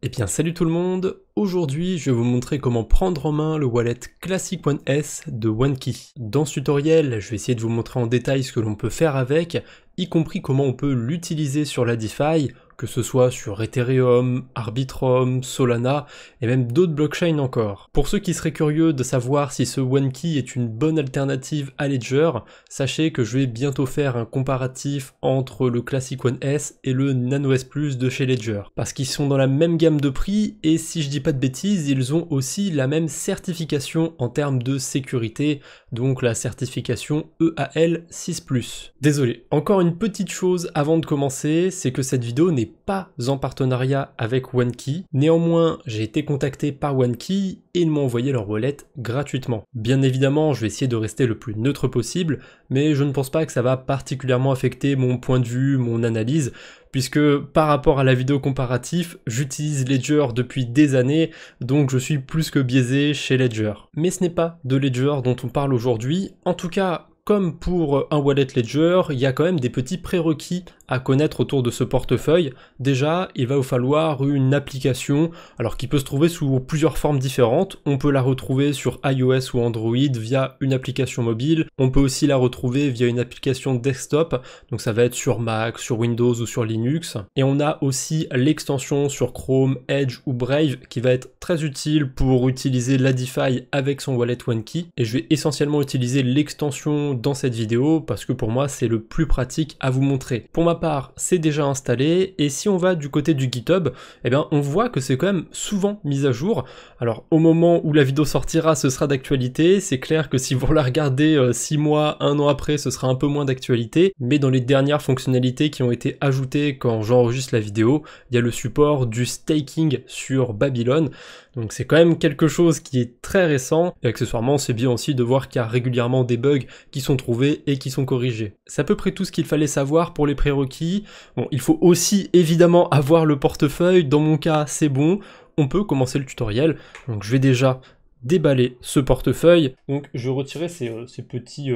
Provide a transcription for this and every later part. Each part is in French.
Eh bien salut tout le monde, aujourd'hui je vais vous montrer comment prendre en main le wallet Classic One S de OneKey. Dans ce tutoriel, je vais essayer de vous montrer en détail ce que l'on peut faire avec, y compris comment on peut l'utiliser sur la DeFi, que ce soit sur Ethereum, Arbitrum, Solana et même d'autres blockchains encore. Pour ceux qui seraient curieux de savoir si ce OneKey est une bonne alternative à Ledger, sachez que je vais bientôt faire un comparatif entre le Classic One S et le Nano S Plus de chez Ledger, parce qu'ils sont dans la même gamme de prix et si je dis pas de bêtises, ils ont aussi la même certification en termes de sécurité, donc la certification EAL6+. Désolé, encore une petite chose avant de commencer, c'est que cette vidéo n'est pas en partenariat avec OneKey. Néanmoins, j'ai été contacté par OneKey et ils m'ont envoyé leur wallet gratuitement. Bien évidemment, je vais essayer de rester le plus neutre possible, mais je ne pense pas que ça va particulièrement affecter mon point de vue, mon analyse, puisque par rapport à la vidéo comparatif, j'utilise Ledger depuis des années, donc je suis plus que biaisé chez Ledger. Mais ce n'est pas de Ledger dont on parle aujourd'hui, en tout cas, comme pour un wallet Ledger, il y a quand même des petits prérequis à connaître autour de ce portefeuille. Déjà, il va vous falloir une application, alors qui peut se trouver sous plusieurs formes différentes. On peut la retrouver sur iOS ou Android via une application mobile. On peut aussi la retrouver via une application desktop, donc ça va être sur Mac, sur Windows ou sur Linux. Et on a aussi l'extension sur Chrome, Edge ou Brave qui va être très utile pour utiliser la DeFi avec son wallet OneKey. Et je vais essentiellement utiliser l'extension dans cette vidéo parce que pour moi c'est le plus pratique à vous montrer. Pour ma part, c'est déjà installé et si on va du côté du GitHub, eh bien on voit que c'est quand même souvent mis à jour. Alors au moment où la vidéo sortira, ce sera d'actualité. C'est clair que si vous la regardez 6 mois, 1 an après, ce sera un peu moins d'actualité. Mais dans les dernières fonctionnalités qui ont été ajoutées quand j'enregistre la vidéo, il y a le support du staking sur Babylon. Donc c'est quand même quelque chose qui est très récent, et accessoirement c'est bien aussi de voir qu'il y a régulièrement des bugs qui sont trouvés et qui sont corrigés. C'est à peu près tout ce qu'il fallait savoir pour les prérequis. Bon, il faut aussi évidemment avoir le portefeuille, dans mon cas c'est bon, on peut commencer le tutoriel. Donc je vais déjà déballer ce portefeuille, donc je vais retirer ces petits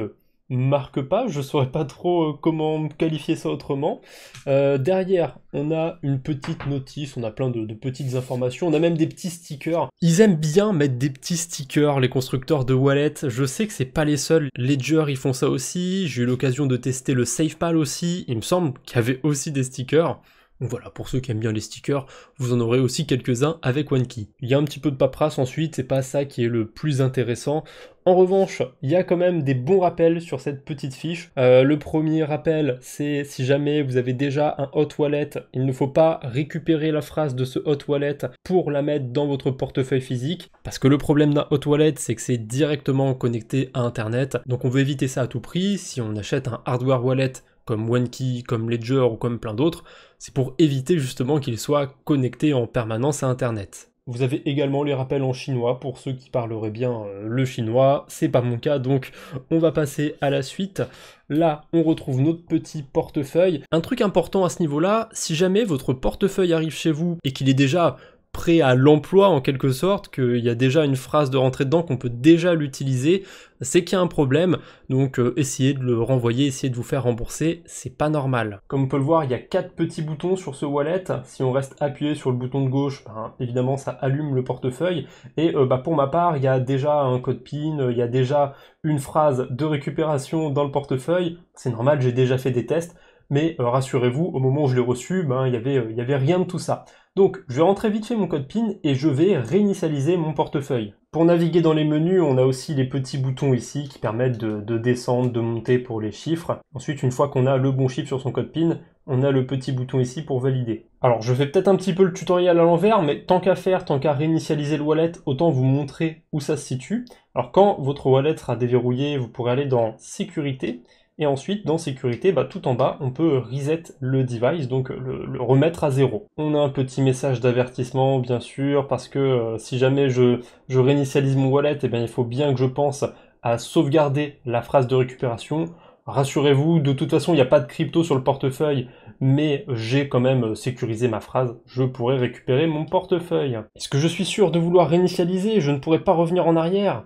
marque-pages, je ne saurais pas trop comment qualifier ça autrement. Derrière, on a une petite notice, on a plein de petites informations, on a même des petits stickers. Ils aiment bien mettre des petits stickers, les constructeurs de wallets. Je sais que c'est pas les seuls, Ledger ils font ça aussi, j'ai eu l'occasion de tester le SafePal aussi, il me semble qu'il y avait aussi des stickers. Donc voilà, pour ceux qui aiment bien les stickers, vous en aurez aussi quelques-uns avec OneKey. Il y a un petit peu de paperasse ensuite, c'est pas ça qui est le plus intéressant. En revanche, il y a quand même des bons rappels sur cette petite fiche. Le premier rappel, c'est si jamais vous avez déjà un hot wallet, il ne faut pas récupérer la phrase de ce hot wallet pour la mettre dans votre portefeuille physique. Parce que le problème d'un hot wallet, c'est que c'est directement connecté à Internet. Donc on veut éviter ça à tout prix. Si on achète un hardware wallet, comme OneKey, comme Ledger ou comme plein d'autres, c'est pour éviter justement qu'il soit connecté en permanence à Internet. Vous avez également les rappels en chinois pour ceux qui parleraient bien le chinois, c'est pas mon cas donc on va passer à la suite. Là, on retrouve notre petit portefeuille. Un truc important à ce niveau-là, si jamais votre portefeuille arrive chez vous et qu'il est déjà prêt à l'emploi en quelque sorte, qu'il y a déjà une phrase de rentrée dedans, qu'on peut déjà l'utiliser, c'est qu'il y a un problème, donc essayez de le renvoyer, essayez de vous faire rembourser, c'est pas normal. Comme on peut le voir, il y a 4 petits boutons sur ce wallet, si on reste appuyé sur le bouton de gauche, évidemment ça allume le portefeuille, et pour ma part, il y a déjà un code PIN, il y a déjà une phrase de récupération dans le portefeuille, c'est normal, j'ai déjà fait des tests, mais rassurez-vous, au moment où je l'ai reçu, il y avait rien de tout ça. Donc, je vais rentrer vite fait mon code PIN et je vais réinitialiser mon portefeuille. Pour naviguer dans les menus, on a aussi les petits boutons ici qui permettent de descendre, de monter pour les chiffres. Ensuite, une fois qu'on a le bon chiffre sur son code PIN, on a le petit bouton ici pour valider. Alors, je fais peut-être un petit peu le tutoriel à l'envers, mais tant qu'à faire, tant qu'à réinitialiser le wallet, autant vous montrer où ça se situe. Alors, quand votre wallet sera déverrouillé, vous pourrez aller dans Sécurité. Et ensuite, dans Sécurité, tout en bas, on peut reset le device, donc le remettre à 0. On a un petit message d'avertissement, bien sûr, parce que si jamais je réinitialise mon wallet, il faut bien que je pense à sauvegarder la phrase de récupération. Rassurez-vous, de toute façon, il n'y a pas de crypto sur le portefeuille, mais j'ai quand même sécurisé ma phrase. Je pourrais récupérer mon portefeuille. Est-ce que je suis sûr de vouloir réinitialiser? Je ne pourrais pas revenir en arrière?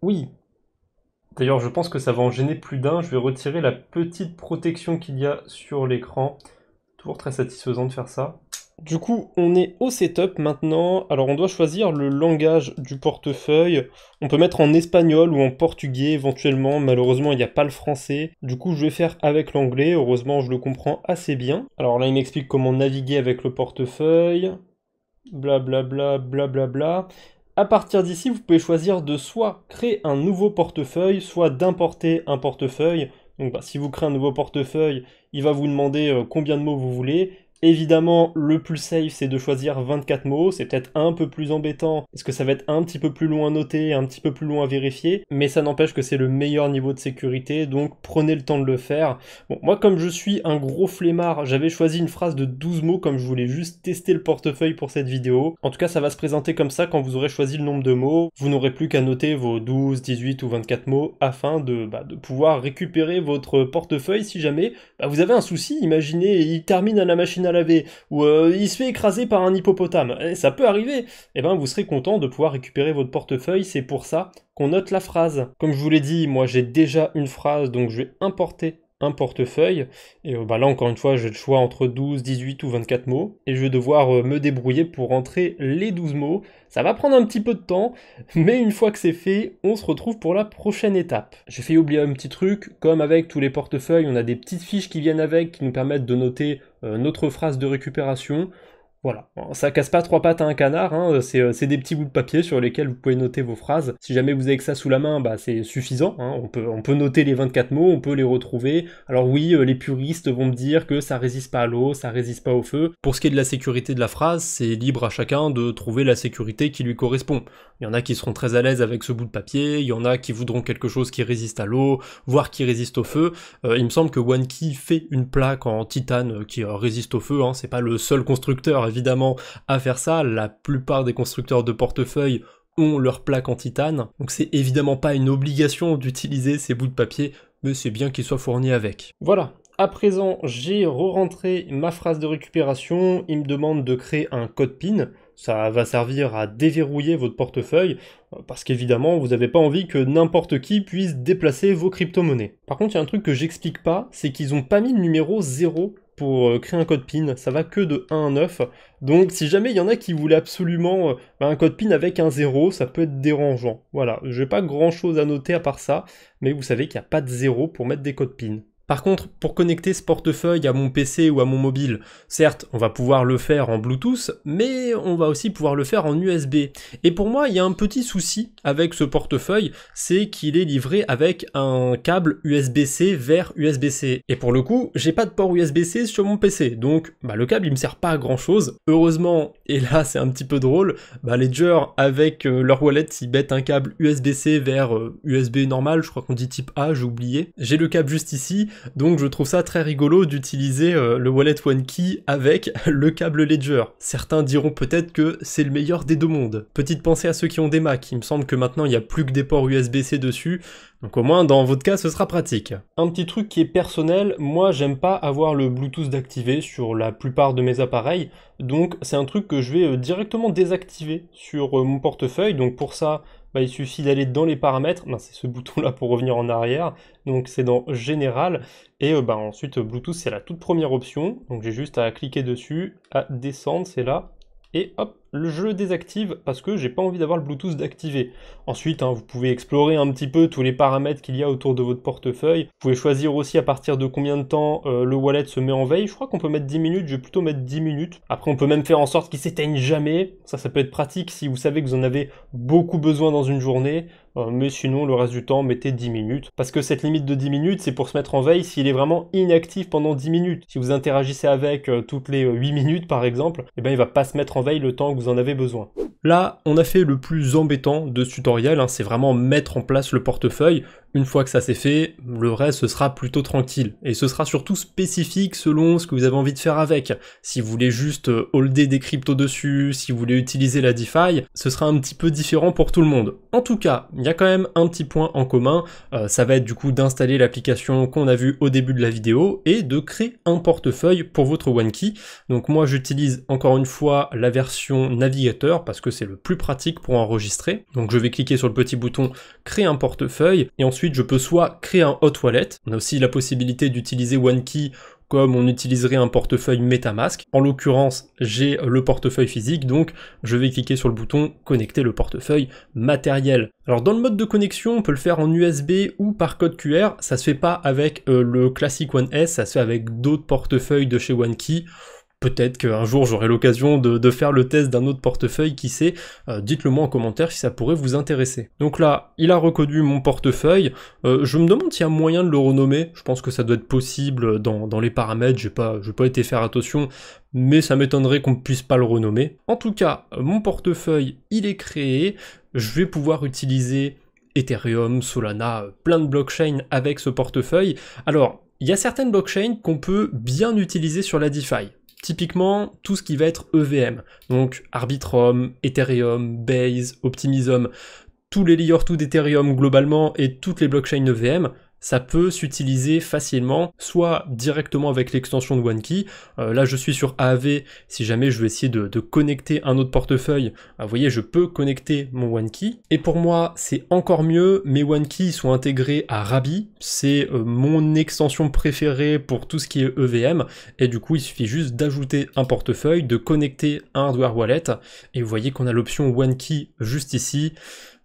Oui. D'ailleurs, je pense que ça va en gêner plus d'un. Je vais retirer la petite protection qu'il y a sur l'écran. Toujours très satisfaisant de faire ça. Du coup, on est au setup maintenant. Alors, on doit choisir le langage du portefeuille. On peut mettre en espagnol ou en portugais éventuellement. Malheureusement, il n'y a pas le français. Du coup, je vais faire avec l'anglais. Heureusement, je le comprends assez bien. Alors là, il m'explique comment naviguer avec le portefeuille. Blablabla, blablabla. À partir d'ici, vous pouvez choisir de soit créer un nouveau portefeuille, soit d'importer un portefeuille. Donc, si vous créez un nouveau portefeuille, il va vous demander combien de mots vous voulez. Évidemment, le plus safe, c'est de choisir 24 mots. C'est peut-être un peu plus embêtant, parce que ça va être un petit peu plus long à noter, un petit peu plus long à vérifier, mais ça n'empêche que c'est le meilleur niveau de sécurité, donc prenez le temps de le faire. Bon, moi, comme je suis un gros flemmard, j'avais choisi une phrase de 12 mots, comme je voulais juste tester le portefeuille pour cette vidéo. En tout cas, ça va se présenter comme ça quand vous aurez choisi le nombre de mots. Vous n'aurez plus qu'à noter vos 12, 18 ou 24 mots, afin de pouvoir récupérer votre portefeuille si jamais vous avez un souci. Imaginez, il termine à la machine à laver, ou il se fait écraser par un hippopotame, ça peut arriver, et vous serez content de pouvoir récupérer votre portefeuille. C'est pour ça qu'on note la phrase. Comme je vous l'ai dit, moi j'ai déjà une phrase, donc je vais importer un portefeuille, et là encore une fois j'ai le choix entre 12, 18 ou 24 mots, et je vais devoir me débrouiller pour rentrer les 12 mots. Ça va prendre un petit peu de temps, mais une fois que c'est fait, on se retrouve pour la prochaine étape. J'ai fait oublier un petit truc, comme avec tous les portefeuilles, on a des petites fiches qui viennent avec, qui nous permettent de noter notre phrase de récupération. Voilà, ça casse pas trois pattes à un canard, hein. C'est des petits bouts de papier sur lesquels vous pouvez noter vos phrases. Si jamais vous avez que ça sous la main, c'est suffisant, hein. On peut noter les 24 mots, on peut les retrouver. Alors oui, les puristes vont me dire que ça résiste pas à l'eau, ça résiste pas au feu. Pour ce qui est de la sécurité de la phrase, c'est libre à chacun de trouver la sécurité qui lui correspond. Il y en a qui seront très à l'aise avec ce bout de papier, il y en a qui voudront quelque chose qui résiste à l'eau, voire qui résiste au feu. Il me semble que OneKey fait une plaque en titane qui résiste au feu, hein. C'est pas le seul constructeur évidemment à faire ça. La plupart des constructeurs de portefeuilles ont leur plaque en titane, donc c'est évidemment pas une obligation d'utiliser ces bouts de papier, mais c'est bien qu'ils soient fournis avec. Voilà. À présent, j'ai re-rentré ma phrase de récupération. Il me demande de créer un code PIN. Ça va servir à déverrouiller votre portefeuille, parce qu'évidemment, vous n'avez pas envie que n'importe qui puisse déplacer vos crypto-monnaies. Par contre, il y a un truc que j'explique pas, c'est qu'ils n'ont pas mis le numéro 0 pour créer un code PIN, ça va que de 1 à 9, donc si jamais il y en a qui voulaient absolument un code PIN avec un 0, ça peut être dérangeant. Voilà, j'ai pas grand chose à noter à part ça, mais vous savez qu'il n'y a pas de 0 pour mettre des codes PIN. Par contre, pour connecter ce portefeuille à mon PC ou à mon mobile, certes, on va pouvoir le faire en Bluetooth, mais on va aussi pouvoir le faire en USB. Et pour moi, il y a un petit souci avec ce portefeuille, c'est qu'il est livré avec un câble USB-C vers USB-C. Et pour le coup, j'ai pas de port USB-C sur mon PC, donc le câble il me sert pas à grand chose. Heureusement, et là c'est un petit peu drôle, Ledger avec leur wallet, ils mettent un câble USB-C vers USB normal, je crois qu'on dit type A, j'ai oublié. J'ai le câble juste ici. Donc je trouve ça très rigolo d'utiliser le wallet OneKey avec le câble Ledger. Certains diront peut-être que c'est le meilleur des deux mondes. Petite pensée à ceux qui ont des Mac, il me semble que maintenant il n'y a plus que des ports USB-C dessus, donc au moins dans votre cas ce sera pratique. Un petit truc qui est personnel, moi j'aime pas avoir le Bluetooth d'activer sur la plupart de mes appareils, donc c'est un truc que je vais directement désactiver sur mon portefeuille, donc pour ça il suffit d'aller dans les paramètres, c'est ce bouton là pour revenir en arrière, donc c'est dans Général, et ensuite Bluetooth c'est la toute première option, donc j'ai juste à cliquer dessus, à descendre, c'est là, et hop, je le désactive parce que j'ai pas envie d'avoir le Bluetooth d'activer. Ensuite, vous pouvez explorer un petit peu tous les paramètres qu'il y a autour de votre portefeuille. Vous pouvez choisir aussi à partir de combien de temps le wallet se met en veille. Je crois qu'on peut mettre 10 minutes, je vais plutôt mettre 10 minutes. Après, on peut même faire en sorte qu'il s'éteigne jamais. Ça peut être pratique si vous savez que vous en avez beaucoup besoin dans une journée. Mais sinon, le reste du temps, mettez 10 minutes. Parce que cette limite de 10 minutes, c'est pour se mettre en veille s'il est vraiment inactif pendant 10 minutes. Si vous interagissez avec toutes les 8 minutes, par exemple, il va pas se mettre en veille le temps que vous en avez besoin. Là, on a fait le plus embêtant de ce tutoriel, c'est vraiment mettre en place le portefeuille. Une fois que ça c'est fait, le reste ce sera plutôt tranquille. Et ce sera surtout spécifique selon ce que vous avez envie de faire avec. Si vous voulez juste holder des cryptos dessus, si vous voulez utiliser la DeFi, ce sera un petit peu différent pour tout le monde. En tout cas, il y a quand même un petit point en commun, ça va être du coup d'installer l'application qu'on a vue au début de la vidéo et de créer un portefeuille pour votre OneKey. Donc moi j'utilise encore une fois la version navigateur parce que c'est le plus pratique pour enregistrer. Donc je vais cliquer sur le petit bouton créer un portefeuille et ensuite je peux soit créer un hot wallet. On a aussi la possibilité d'utiliser OneKey comme on utiliserait un portefeuille MetaMask. En l'occurrence, j'ai le portefeuille physique, donc je vais cliquer sur le bouton connecter le portefeuille matériel. Alors dans le mode de connexion, on peut le faire en USB ou par code QR, ça se fait pas avec le Classic One S, ça se fait avec d'autres portefeuilles de chez OneKey. Peut-être qu'un jour j'aurai l'occasion de faire le test d'un autre portefeuille, qui sait, dites-le moi en commentaire si ça pourrait vous intéresser. Donc là, il a reconnu mon portefeuille, je me demande s'il y a moyen de le renommer, je pense que ça doit être possible dans les paramètres, j'ai pas été faire attention, mais ça m'étonnerait qu'on ne puisse pas le renommer. En tout cas, mon portefeuille, il est créé, je vais pouvoir utiliser Ethereum, Solana, plein de blockchains avec ce portefeuille. Alors, il y a certaines blockchains qu'on peut bien utiliser sur la DeFi. Typiquement, tout ce qui va être EVM, donc Arbitrum, Ethereum, Base, Optimism, tous les layer 2 d'Ethereum globalement et toutes les blockchains EVM, ça peut s'utiliser facilement, soit directement avec l'extension de OneKey. Là, je suis sur AAV, si jamais je veux essayer de connecter un autre portefeuille, vous voyez, je peux connecter mon OneKey. Et pour moi, c'est encore mieux, mes OneKey sont intégrés à Rabi, c'est mon extension préférée pour tout ce qui est EVM, et du coup, il suffit juste d'ajouter un portefeuille, de connecter un hardware wallet, et vous voyez qu'on a l'option OneKey juste ici.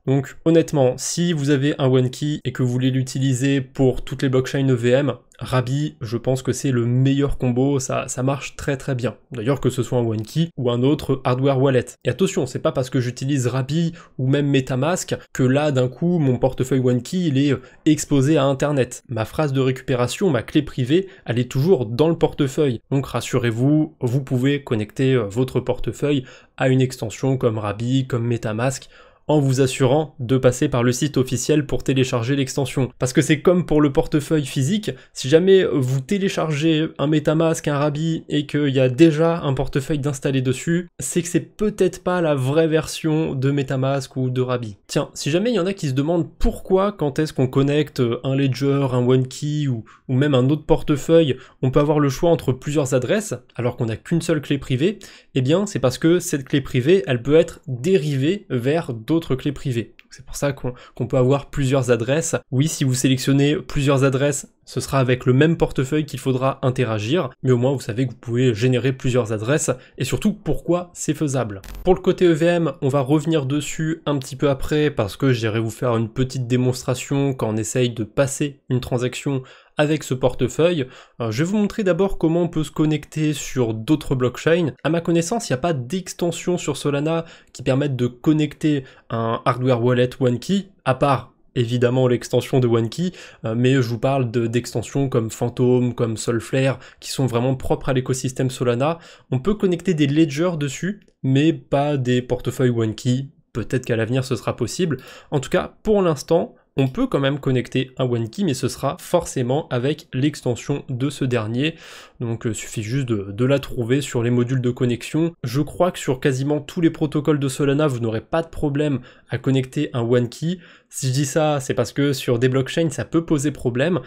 Donc honnêtement, si vous avez un OneKey et que vous voulez l'utiliser pour toutes les blockchains EVM, Rabi, je pense que c'est le meilleur combo, ça marche très très bien. D'ailleurs que ce soit un OneKey ou un autre hardware wallet. Et attention, c'est pas parce que j'utilise Rabi ou même MetaMask que là d'un coup mon portefeuille OneKey il est exposé à internet. Ma phrase de récupération, ma clé privée, elle est toujours dans le portefeuille. Donc rassurez-vous, vous pouvez connecter votre portefeuille à une extension comme Rabi, comme MetaMask, en vous assurant de passer par le site officiel pour télécharger l'extension. Parce que c'est comme pour le portefeuille physique, si jamais vous téléchargez un MetaMask, un Rabi, et qu'il y a déjà un portefeuille d'installer dessus, c'est que c'est peut-être pas la vraie version de MetaMask ou de Rabi. Tiens, si jamais il y en a qui se demandent pourquoi, quand est-ce qu'on connecte un Ledger, un OneKey ou même un autre portefeuille, on peut avoir le choix entre plusieurs adresses, alors qu'on n'a qu'une seule clé privée, eh bien c'est parce que cette clé privée, elle peut être dérivée vers d'autres clés privées. C'est pour ça qu'on peut avoir plusieurs adresses. Oui, si vous sélectionnez plusieurs adresses, ce sera avec le même portefeuille qu'il faudra interagir, mais au moins vous savez que vous pouvez générer plusieurs adresses, et surtout pourquoi c'est faisable. Pour le côté EVM, on va revenir dessus un petit peu après, parce que j'irai vous faire une petite démonstration quand on essaye de passer une transaction avec ce portefeuille. Je vais vous montrer d'abord comment on peut se connecter sur d'autres blockchains. À ma connaissance, il n'y a pas d'extension sur Solana qui permette de connecter un hardware wallet OneKey, à part évidemment l'extension de OneKey, mais je vous parle d'extensions comme Phantom, comme Solflare, qui sont vraiment propres à l'écosystème Solana. On peut connecter des ledgers dessus, mais pas des portefeuilles OneKey. Peut-être qu'à l'avenir ce sera possible. En tout cas, pour l'instant, on peut quand même connecter un OneKey, mais ce sera forcément avec l'extension de ce dernier. Donc il suffit juste de la trouver sur les modules de connexion. Je crois que sur quasiment tous les protocoles de Solana, vous n'aurez pas de problème à connecter un OneKey. Si je dis ça, c'est parce que sur des blockchains, ça peut poser problème,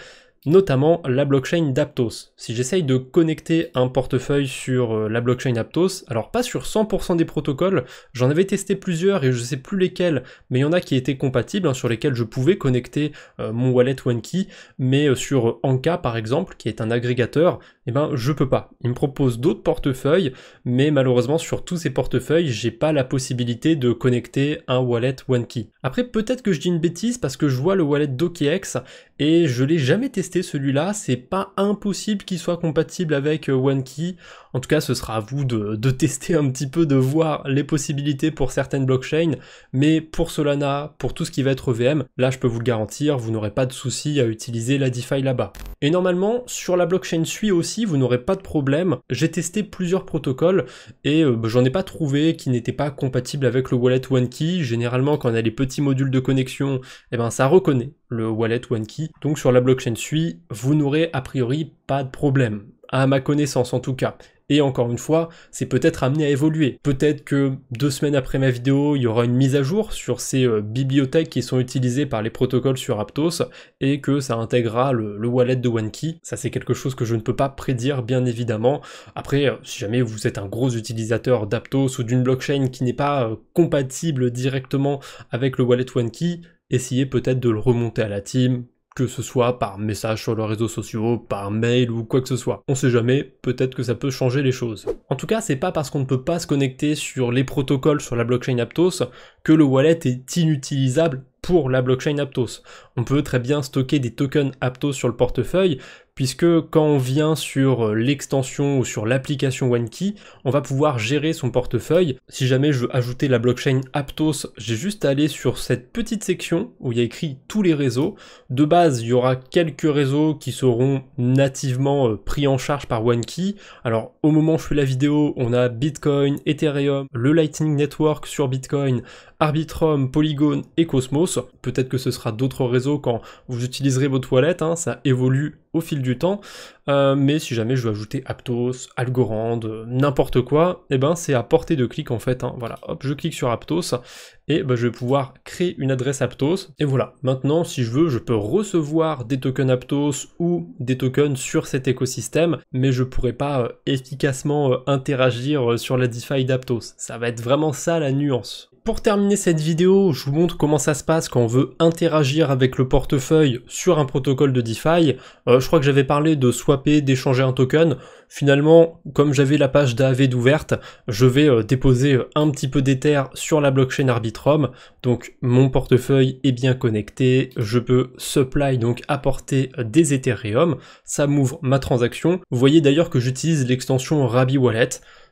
notamment la blockchain d'Aptos. Si j'essaye de connecter un portefeuille sur la blockchain Aptos, alors pas sur 100% des protocoles, j'en avais testé plusieurs et je sais plus lesquels, mais il y en a qui étaient compatibles, sur lesquels je pouvais connecter mon wallet OneKey, mais sur Anka par exemple, qui est un agrégateur, eh ben je peux pas. Il me propose d'autres portefeuilles, mais malheureusement sur tous ces portefeuilles, j'ai pas la possibilité de connecter un wallet OneKey. Après peut-être que je dis une bêtise parce que je vois le wallet d'OKX et je l'ai jamais testé celui-là, c'est pas impossible qu'il soit compatible avec OneKey. En tout cas, ce sera à vous de tester un petit peu, de voir les possibilités pour certaines blockchains, mais pour Solana, pour tout ce qui va être EVM, là je peux vous le garantir, vous n'aurez pas de souci à utiliser la DeFi là-bas. Et normalement, sur la blockchain Sui aussi, vous n'aurez pas de problème. J'ai testé plusieurs protocoles et j'en ai pas trouvé qui n'étaient pas compatibles avec le wallet OneKey. Généralement, quand on a les petits modules de connexion, eh ben ça reconnaît le wallet OneKey. Donc sur la blockchain Sui, vous n'aurez a priori pas de problème, à ma connaissance en tout cas. Et encore une fois, c'est peut-être amené à évoluer. Peut-être que 2 semaines après ma vidéo, il y aura une mise à jour sur ces bibliothèques qui sont utilisées par les protocoles sur Aptos et que ça intégrera le wallet de OneKey. Ça, c'est quelque chose que je ne peux pas prédire, bien évidemment. Après, si jamais vous êtes un gros utilisateur d'Aptos ou d'une blockchain qui n'est pas compatible directement avec le wallet OneKey, essayez peut-être de le remonter à la team, que ce soit par message sur les réseaux sociaux, par mail ou quoi que ce soit. On sait jamais, peut-être que ça peut changer les choses. En tout cas, c'est pas parce qu'on ne peut pas se connecter sur les protocoles sur la blockchain Aptos que le wallet est inutilisable pour la blockchain Aptos. On peut très bien stocker des tokens Aptos sur le portefeuille, puisque quand on vient sur l'extension ou sur l'application OneKey, on va pouvoir gérer son portefeuille. Si jamais je veux ajouter la blockchain Aptos, j'ai juste à aller sur cette petite section où il y a écrit tous les réseaux. De base, il y aura quelques réseaux qui seront nativement pris en charge par OneKey. Alors au moment où je fais la vidéo, on a Bitcoin, Ethereum, le Lightning Network sur Bitcoin, Arbitrum, Polygon et Cosmos. Peut-être que ce sera d'autres réseaux quand vous utiliserez votre wallet, hein, ça évolue au fil du temps, mais si jamais je veux ajouter Aptos, Algorand, n'importe quoi, et ben c'est à portée de clic en fait, hein. Voilà, hop, je clique sur Aptos, et ben je vais pouvoir créer une adresse Aptos, et voilà, maintenant si je veux, je peux recevoir des tokens Aptos ou des tokens sur cet écosystème, mais je pourrais pas efficacement interagir sur la DeFi d'Aptos, ça va être vraiment ça la nuance. Pour terminer cette vidéo, je vous montre comment ça se passe quand on veut interagir avec le portefeuille sur un protocole de DeFi. Je crois que j'avais parlé de swapper, d'échanger un token. Finalement, comme j'avais la page d'AAV d'ouverte, je vais déposer un petit peu d'Ether sur la blockchain Arbitrum. Donc mon portefeuille est bien connecté, je peux supply, donc apporter des Ethereum. Ça m'ouvre ma transaction. Vous voyez d'ailleurs que j'utilise l'extension Rabi Wallet.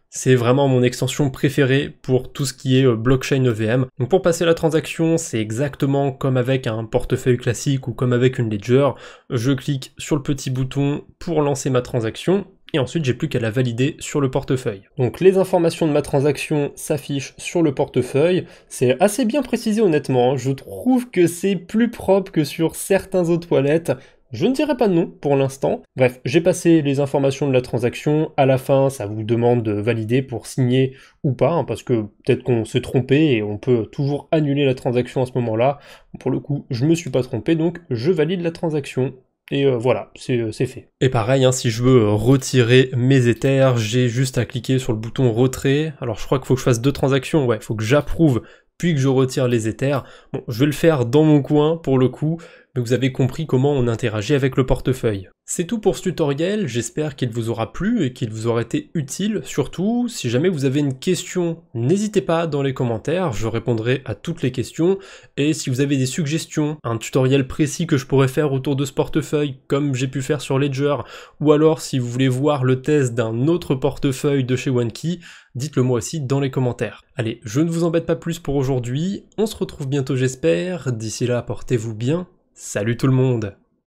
C'est vraiment mon extension préférée pour tout ce qui est blockchain EVM. Donc pour passer la transaction, c'est exactement comme avec un portefeuille classique ou comme avec une ledger. Je clique sur le petit bouton pour lancer ma transaction et ensuite j'ai plus qu'à la valider sur le portefeuille. Donc les informations de ma transaction s'affichent sur le portefeuille. C'est assez bien précisé honnêtement, hein. Je trouve que c'est plus propre que sur certains autres wallets. Je ne dirai pas de nom pour l'instant. Bref, j'ai passé les informations de la transaction. À la fin, ça vous demande de valider pour signer ou pas, hein, parce que peut-être qu'on s'est trompé et on peut toujours annuler la transaction à ce moment-là. Pour le coup, je me suis pas trompé, donc je valide la transaction. Et voilà, c'est fait. Et pareil, hein, si je veux retirer mes Ethers, j'ai juste à cliquer sur le bouton retrait. Alors je crois qu'il faut que je fasse 2 transactions, ouais, il faut que j'approuve puis que je retire les Ethers. Bon, je vais le faire dans mon coin pour le coup, mais vous avez compris comment on interagit avec le portefeuille. C'est tout pour ce tutoriel, j'espère qu'il vous aura plu et qu'il vous aura été utile. Surtout, si jamais vous avez une question, n'hésitez pas dans les commentaires, je répondrai à toutes les questions. Et si vous avez des suggestions, un tutoriel précis que je pourrais faire autour de ce portefeuille, comme j'ai pu faire sur Ledger, ou alors si vous voulez voir le test d'un autre portefeuille de chez OneKey, dites-le moi aussi dans les commentaires. Allez, je ne vous embête pas plus pour aujourd'hui, on se retrouve bientôt j'espère, d'ici là portez-vous bien, salut tout le monde!